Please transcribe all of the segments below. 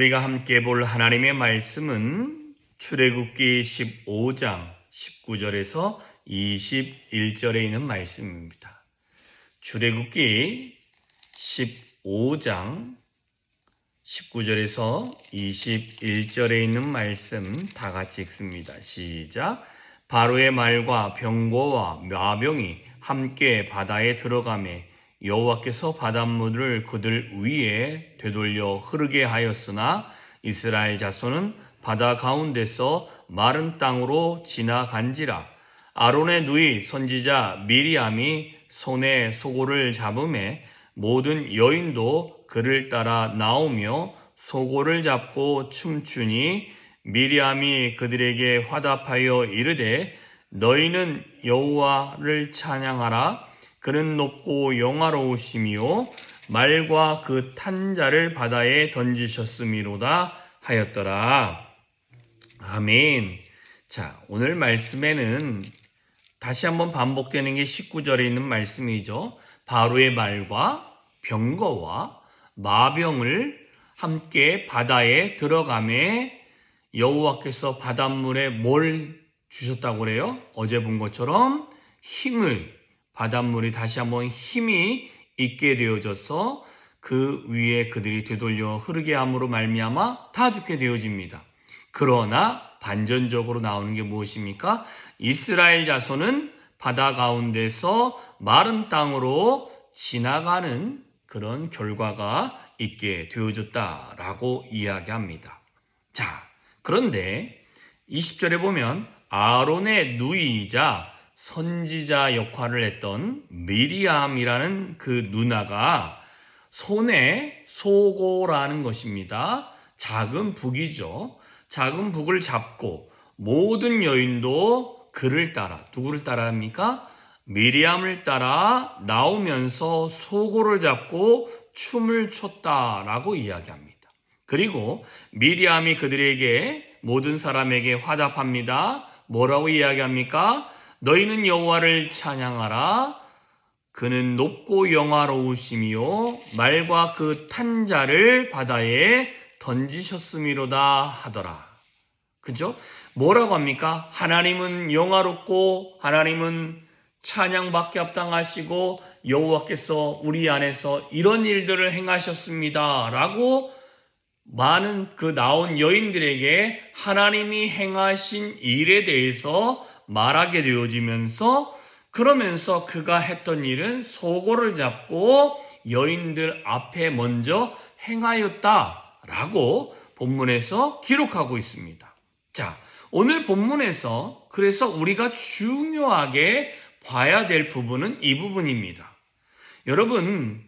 우리가 함께 볼 하나님의 말씀은 출애굽기 15장 19절에서 21절에 있는 말씀입니다. 출애굽기 15장 19절에서 21절에 있는 말씀 다 같이 읽습니다. 시작. 바로의 말과 병거와 마병이 함께 바다에 들어가매 여호와께서 바닷물을 그들 위에 되돌려 흐르게 하였으나 이스라엘 자손은 바다 가운데서 마른 땅으로 지나간지라. 아론의 누이 선지자 미리암이 손에 소고를 잡음에 모든 여인도 그를 따라 나오며 소고를 잡고 춤추니 미리암이 그들에게 화답하여 이르되 너희는 여호와를 찬양하라. 그는 높고 영화로우시며 말과 그 탄 자를 바다에 던지셨음이로다 하였더라. 아멘. 자, 오늘 말씀에는 다시 한번 반복되는 게 19절에 있는 말씀이죠. 바로의 말과 병거와 마병을 함께 바다에 들어가매 여호와께서 바닷물에 뭘 주셨다고 그래요? 어제 본 것처럼 힘을, 바닷물이 다시 한번 힘이 있게 되어져서 그 위에 그들이 되돌려 흐르게 함으로 말미암아 다 죽게 되어집니다. 그러나 반전적으로 나오는 게 무엇입니까? 이스라엘 자손은 바다 가운데서 마른 땅으로 지나가는 그런 결과가 있게 되어졌다라고 이야기합니다. 자, 그런데 20절에 보면 아론의 누이이자 선지자 역할을 했던 미리암이라는 그 누나가 손에 소고라는 것입니다. 작은 북이죠. 작은 북을 잡고 모든 여인도 그를 따라, 누구를 따라 합니까? 미리암을 따라 나오면서 소고를 잡고 춤을 췄다라고 이야기합니다. 그리고 미리암이 그들에게 모든 사람에게 화답합니다. 뭐라고 이야기합니까? 너희는 여호와를 찬양하라. 그는 높고 영화로우시며 말과 그 탄 자를 바다에 던지셨음이로다 하더라. 그죠? 뭐라고 합니까? 하나님은 영화롭고 하나님은 찬양받게 합당하시고 여호와께서 우리 안에서 이런 일들을 행하셨습니다. 라고 많은 그 나온 여인들에게 하나님이 행하신 일에 대해서 말하게 되어지면서 그러면서 그가 했던 일은 소고를 잡고 여인들 앞에 먼저 행하였다라고 본문에서 기록하고 있습니다. 자, 오늘 본문에서 그래서 우리가 중요하게 봐야 될 부분은 이 부분입니다. 여러분,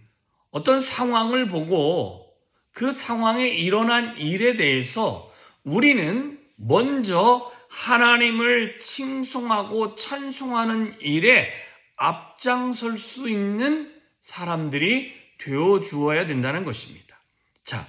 어떤 상황을 보고 그 상황에 일어난 일에 대해서 우리는 먼저 하나님을 칭송하고 찬송하는 일에 앞장설 수 있는 사람들이 되어 주어야 된다는 것입니다. 자,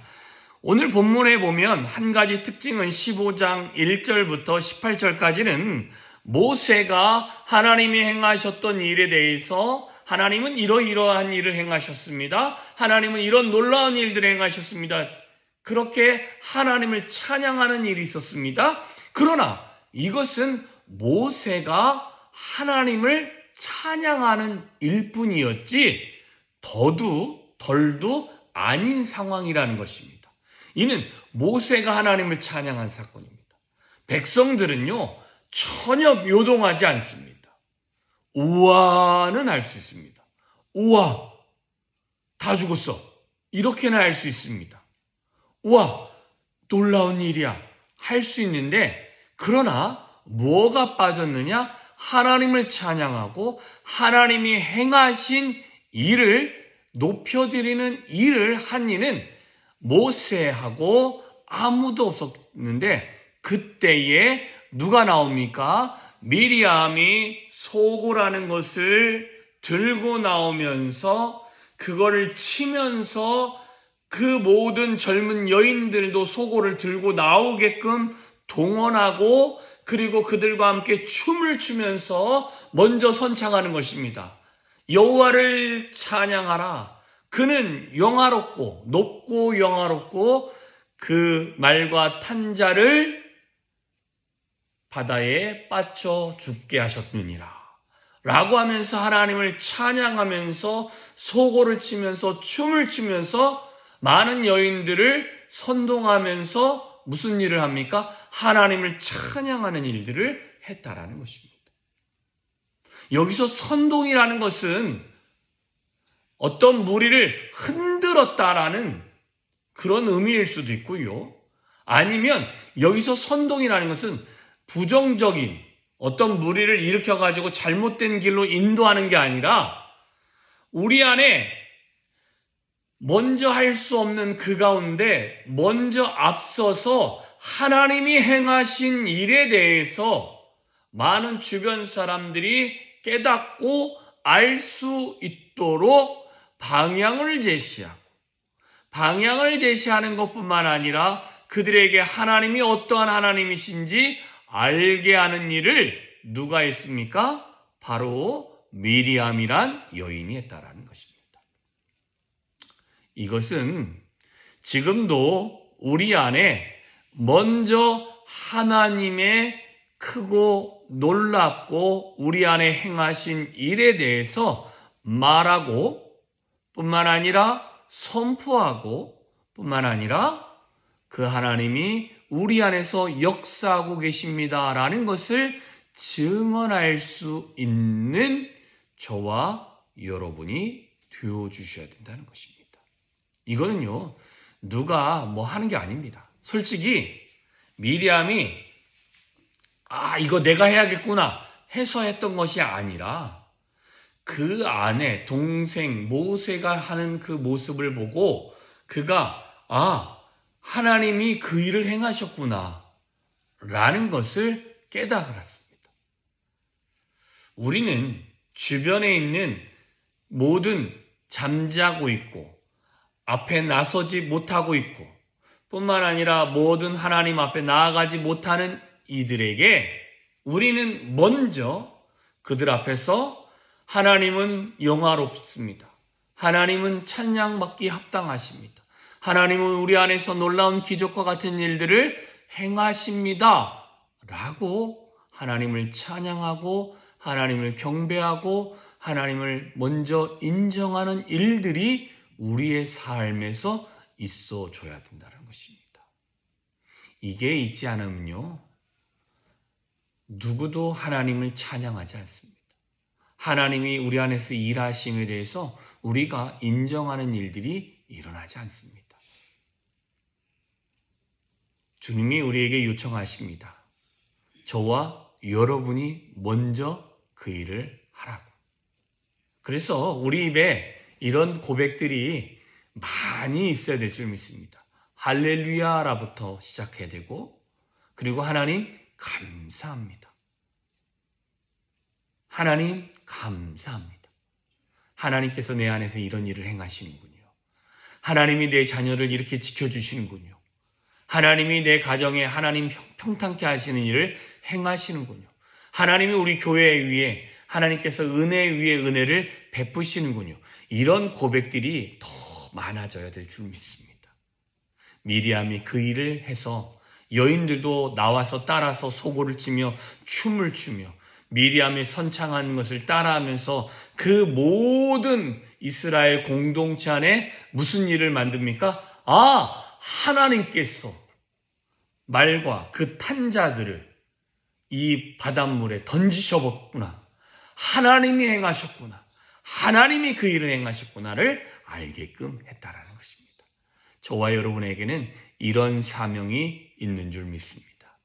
오늘 본문에 보면 한 가지 특징은 15장 1절부터 18절까지는 모세가 하나님이 행하셨던 일에 대해서 하나님은 이러이러한 일을 행하셨습니다. 하나님은 이런 놀라운 일들을 행하셨습니다. 그렇게 하나님을 찬양하는 일이 있었습니다. 그러나 이것은 모세가 하나님을 찬양하는 일뿐이었지 더도 덜도 아닌 상황이라는 것입니다. 이는 모세가 하나님을 찬양한 사건입니다. 백성들은요 전혀 요동하지 않습니다. 우와는 할 수 있습니다. 우와, 다 죽었어. 이렇게는 할 수 있습니다. 우와, 놀라운 일이야. 할 수 있는데 그러나 뭐가 빠졌느냐? 하나님을 찬양하고 하나님이 행하신 일을 높여드리는 일을 한 이는 모세하고 아무도 없었는데 그때에 누가 나옵니까? 미리암이 소고라는 것을 들고 나오면서 그거를 치면서 그 모든 젊은 여인들도 소고를 들고 나오게끔 동원하고 그리고 그들과 함께 춤을 추면서 먼저 선창하는 것입니다. 여호와를 찬양하라. 그는 영화롭고 높고 영화롭고 그 말과 탄자를 바다에 빠져 죽게 하셨느니라 라고 하면서 하나님을 찬양하면서 소고를 치면서 춤을 추면서 많은 여인들을 선동하면서 무슨 일을 합니까? 하나님을 찬양하는 일들을 했다라는 것입니다. 여기서 선동이라는 것은 어떤 무리를 흔들었다라는 그런 의미일 수도 있고요. 아니면 여기서 선동이라는 것은 부정적인 어떤 무리를 일으켜가지고 잘못된 길로 인도하는 게 아니라 우리 안에 먼저 할 수 없는 그 가운데 먼저 앞서서 하나님이 행하신 일에 대해서 많은 주변 사람들이 깨닫고 알 수 있도록 방향을 제시하는 것뿐만 아니라 그들에게 하나님이 어떠한 하나님이신지 알게 하는 일을 누가 했습니까? 바로 미리암이란 여인이 했다라는 것입니다. 이것은 지금도 우리 안에 먼저 하나님의 크고 놀랍고 우리 안에 행하신 일에 대해서 말하고 뿐만 아니라 선포하고 뿐만 아니라 그 하나님이 우리 안에서 역사하고 계십니다라는 것을 증언할 수 있는 저와 여러분이 되어주셔야 된다는 것입니다. 이거는요, 누가 뭐 하는 게 아닙니다. 솔직히 미리암이 이거 내가 해야겠구나 해서 했던 것이 아니라 그 안에 동생 모세가 하는 그 모습을 보고 그가 하나님이 그 일을 행하셨구나 라는 것을 깨달았습니다. 우리는 주변에 있는 모든 잠자고 있고 앞에 나서지 못하고 있고 뿐만 아니라 모든 하나님 앞에 나아가지 못하는 이들에게 우리는 먼저 그들 앞에서 하나님은 영화롭습니다. 하나님은 찬양받기 합당하십니다. 하나님은 우리 안에서 놀라운 기적과 같은 일들을 행하십니다. 라고 하나님을 찬양하고 하나님을 경배하고 하나님을 먼저 인정하는 일들이 우리의 삶에서 있어줘야 된다는 것입니다. 이게 있지 않으면요, 누구도 하나님을 찬양하지 않습니다. 하나님이 우리 안에서 일하심에 대해서 우리가 인정하는 일들이 일어나지 않습니다. 주님이 우리에게 요청하십니다. 저와 여러분이 먼저 그 일을 하라고. 그래서 우리 입에 이런 고백들이 많이 있어야 될 줄 믿습니다. 할렐루야라부터 시작해야 되고, 그리고 하나님 감사합니다. 하나님 감사합니다. 하나님께서 내 안에서 이런 일을 행하시는군요. 하나님이 내 자녀를 이렇게 지켜주시는군요. 하나님이 내 가정에 하나님 평탄케 하시는 일을 행하시는군요. 하나님이 우리 교회 위에 하나님께서 은혜 위에 은혜를 베푸시는군요. 이런 고백들이 더 많아져야 될 줄 믿습니다. 미리암이 그 일을 해서 여인들도 나와서 따라서 소고를 치며 춤을 추며 미리암이 선창하는 것을 따라하면서 그 모든 이스라엘 공동체 안에 무슨 일을 만듭니까? 하나님께서 말과 그 탄자들을 이 바닷물에 던지셔봤구나. 하나님이 행하셨구나. 하나님이 그 일을 행하셨구나를 알게끔 했다라는 것입니다. 저와 여러분에게는 이런 사명이 있는 줄 믿습니다.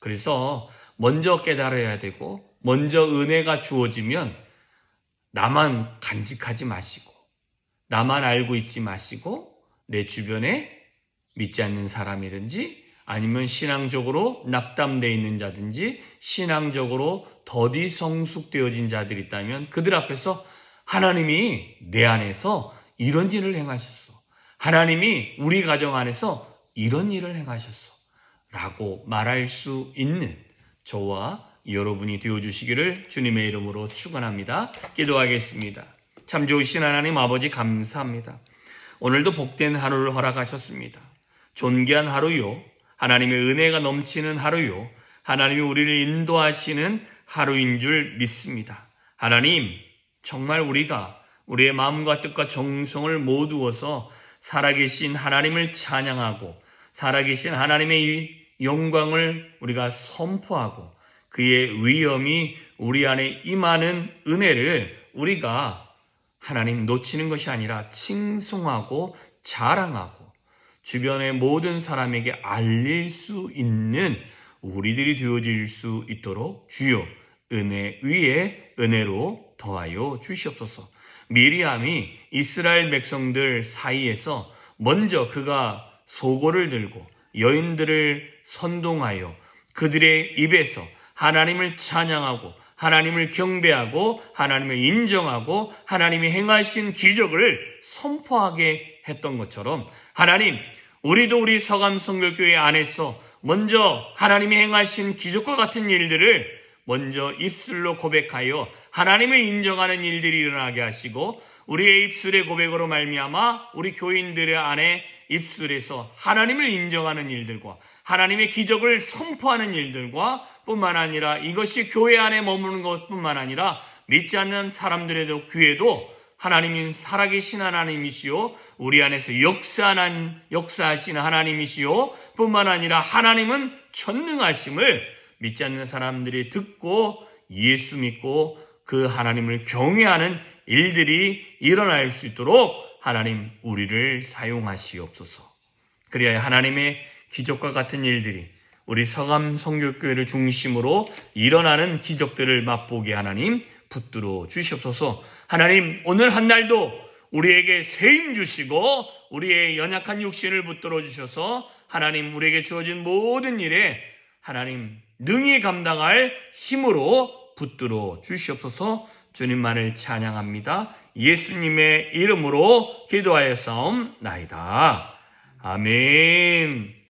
그래서 먼저 깨달아야 되고 먼저 은혜가 주어지면 나만 간직하지 마시고 나만 알고 있지 마시고 내 주변에 믿지 않는 사람이든지 아니면 신앙적으로 낙담되어 있는 자든지 신앙적으로 더디 성숙되어진 자들이 있다면 그들 앞에서 하나님이 내 안에서 이런 일을 행하셨어. 하나님이 우리 가정 안에서 이런 일을 행하셨어. 라고 말할 수 있는 저와 여러분이 되어주시기를 주님의 이름으로 축원합니다. 기도하겠습니다. 참 좋으신 하나님 아버지 감사합니다. 오늘도 복된 하루를 허락하셨습니다. 존귀한 하루요. 하나님의 은혜가 넘치는 하루요. 하나님이 우리를 인도하시는 하루인 줄 믿습니다. 하나님, 정말 우리가 우리의 마음과 뜻과 정성을 모두어서 살아계신 하나님을 찬양하고 살아계신 하나님의 이 영광을 우리가 선포하고 그의 위엄이 우리 안에 임하는 은혜를 우리가 하나님 놓치는 것이 아니라 칭송하고 자랑하고 주변의 모든 사람에게 알릴 수 있는 우리들이 되어질 수 있도록 주여 은혜 위에 은혜로 더하여 주시옵소서. 미리암이 이스라엘 백성들 사이에서 먼저 그가 소고를 들고 여인들을 선동하여 그들의 입에서 하나님을 찬양하고 하나님을 경배하고 하나님을 인정하고 하나님이 행하신 기적을 선포하게 했던 것처럼 하나님, 우리도 우리 서감성결교회 안에서 먼저 하나님이 행하신 기적과 같은 일들을 먼저 입술로 고백하여 하나님을 인정하는 일들이 일어나게 하시고 우리의 입술의 고백으로 말미암아 우리 교인들의 안에 입술에서 하나님을 인정하는 일들과 하나님의 기적을 선포하는 일들과 뿐만 아니라 이것이 교회 안에 머무는 것뿐만 아니라 믿지 않는 사람들의 귀에도 하나님은 살아계신 하나님이시요 우리 안에서 역사하시는 하나님이시요 뿐만 아니라 하나님은 전능하심을 믿지 않는 사람들이 듣고 예수 믿고 그 하나님을 경외하는 일들이 일어날 수 있도록 하나님 우리를 사용하시옵소서. 그래야 하나님의 기적과 같은 일들이 우리 서감 성교교회를 중심으로 일어나는 기적들을 맛보게 하나님 붙들어 주시옵소서. 하나님 오늘 한 날도 우리에게 세임 주시고 우리의 연약한 육신을 붙들어 주셔서 하나님 우리에게 주어진 모든 일에 하나님 능히 감당할 힘으로 붙들어 주시옵소서. 주님만을 찬양합니다. 예수님의 이름으로 기도하여 싸움나이다. 아멘.